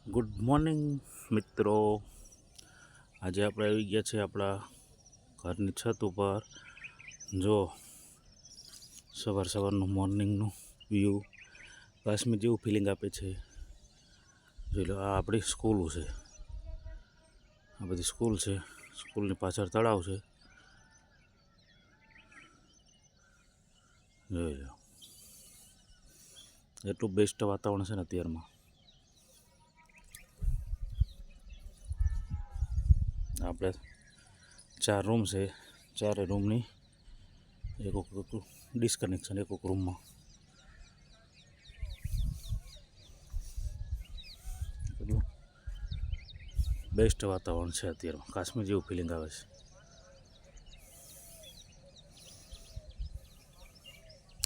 Good morning મિત્રો। આજે આપણે આવી ગયા છે આપણા ઘરની છત ઉપર। જો સવારનું મોર્નિંગનું વ્યૂ કાશ્મીર જેવું ફિલિંગ આપે છે। જોઈ લો, આ આપણી સ્કૂલ છે, આ બધી સ્કૂલ છે। સ્કૂલની પાછળ તળાવ છે, જોઈ લો। એટલું બેસ્ટ વાતાવરણ છે ને અત્યારમાં। આપણે 4 રૂમ છે, 4 રૂમની એક ડિસ્કનેક્શન એક રૂમમાં। બેસ્ટ વાતાવરણ છે અત્યારમાં, કાશ્મીર જેવું ફિલિંગ આવે છે।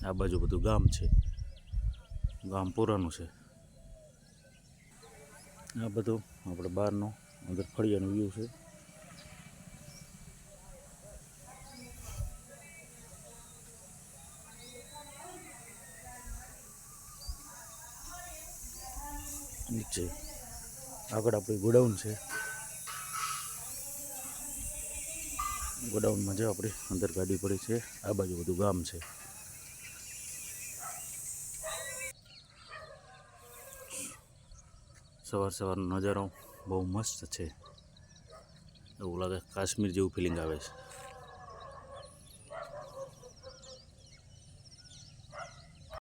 આ બાજુ બધું ગામ છે, ગામ પુરાનું છે। આ બધું આપણે બહારનો અંદર ફળિયાનો વ્યૂ છે। નીચે આગળ આપણી ગોડાઉન છે, ગોડાઉનમાં જો આપણી અંદર ગાડી પડી છે। આ બાજુ બધું ગામ છે। સવારનો નજારો બહુ મસ્ત છે, એવું લાગે કાશ્મીર જેવું ફિલિંગ આવે છે।